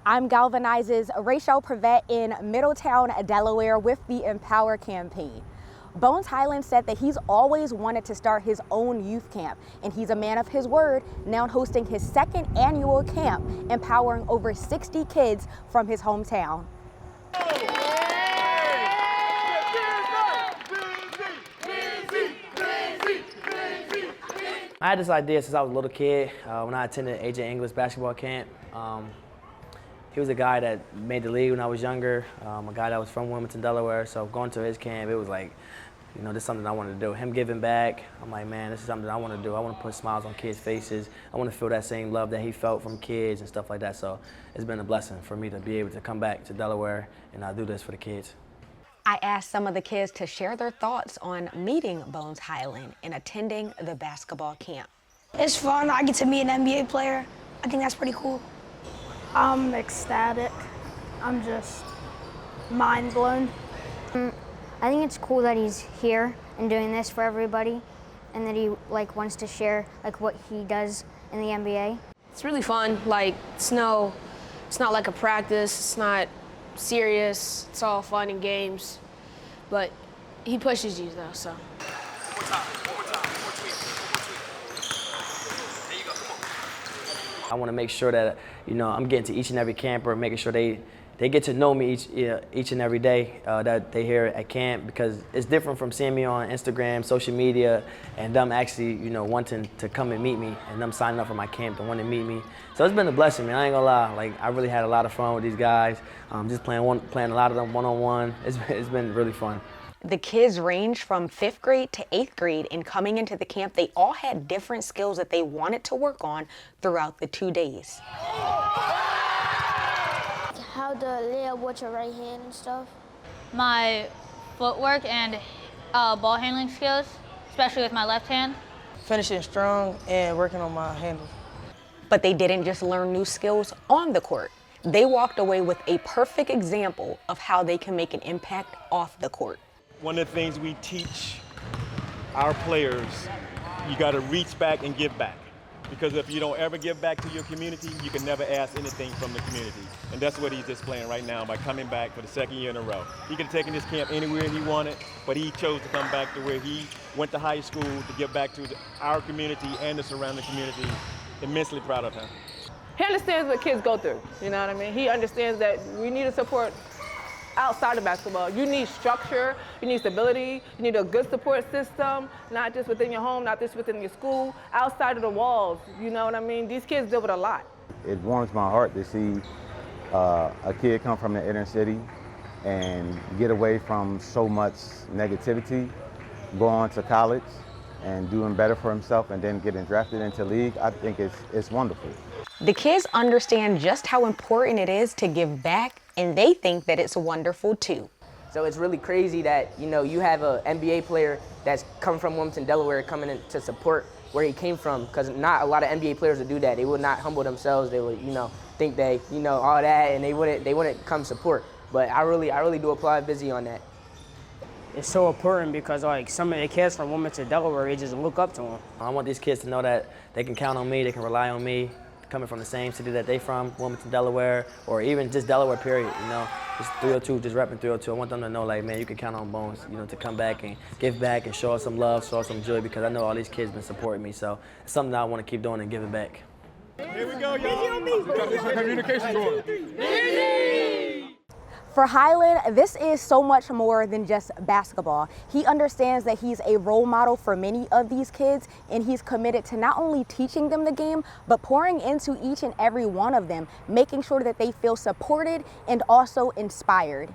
I'm Galvanizes Raichele Privette in Middletown, Delaware with the Empower campaign. Bones Hyland said that he's always wanted to start his own youth camp, and he's a man of his word, now hosting his second annual camp, empowering over 60 kids from his hometown. I had this idea since I was a little kid when I attended AJ English basketball camp. He was a guy that made the league when I was younger, a guy that was from Wilmington, Delaware, so going to his camp, it was like, you know, this is something I wanted to do. Him giving back, I'm like, man, this is something I want to do. I want to put smiles on kids' faces. I want to feel that same love that he felt from kids and stuff like that. So it's been a blessing for me to be able to come back to Delaware and do this for the kids. I asked some of the kids to share their thoughts on meeting Bones Hyland and attending the basketball camp. It's fun. I get to meet an NBA player. I think that's pretty cool. I'm ecstatic. I'm just mind blown. I think it's cool that he's here and doing this for everybody, and that he wants to share what he does in the NBA. It's really fun. It's not like a practice. It's not serious. It's all fun and games, but he pushes you though. So. I want to make sure that, you know, I'm getting to each and every camper, making sure they get to know me each and every day that they here at camp, because it's different from seeing me on Instagram, social media, and them actually, you know, wanting to come and meet me, and them signing up for my camp to want to meet me. So it's been a blessing, man. I ain't gonna lie. I really had a lot of fun with these guys. Just playing a lot of them one-on-one. It's been really fun. The kids ranged from 5th grade to 8th grade, and coming into the camp, they all had different skills that they wanted to work on throughout the 2 days. How to lay up with your right hand and stuff. My footwork and ball handling skills, especially with my left hand. Finishing strong and working on my handle. But they didn't just learn new skills on the court. They walked away with a perfect example of how they can make an impact off the court. One of the things we teach our players, you got to reach back and give back. Because if you don't ever give back to your community, you can never ask anything from the community. And that's what he's displaying right now by coming back for the second year in a row. He could have taken this camp anywhere he wanted, but he chose to come back to where he went to high school to give back to our community and the surrounding community. Immensely proud of him. He understands what kids go through, you know what I mean? He understands that we need to support outside of basketball. You need structure, you need stability, you need a good support system, not just within your home, not just within your school, outside of the walls, you know what I mean? These kids deal with a lot. It warms my heart to see a kid come from the inner city and get away from so much negativity, go on to college and doing better for himself, and then getting drafted into league. I think it's wonderful. The kids understand just how important it is to give back, and they think that it's wonderful too. So it's really crazy that, you know, you have an NBA player that's come from Wilmington, Delaware, coming in to support where he came from, because not a lot of NBA players would do that. They would not humble themselves. They would, you know, think they, you know, all that, and they wouldn't come support. But I really do applaud Busy on that. It's so important because some of the kids from Wilmington, Delaware, they just look up to him. I want these kids to know that they can count on me, they can rely on me, coming from the same city that they from, Wilmington, Delaware, or even just Delaware, period, you know. Just 302, just repping 302. I want them to know, man, you can count on Bones, you know, to come back and give back and show us some love, show us some joy, because I know all these kids been supporting me, so it's something that I want to keep doing and giving back. Here we go, y'all. Communication going. For Hyland, this is so much more than just basketball. He understands that he's a role model for many of these kids, and he's committed to not only teaching them the game, but pouring into each and every one of them, making sure that they feel supported and also inspired.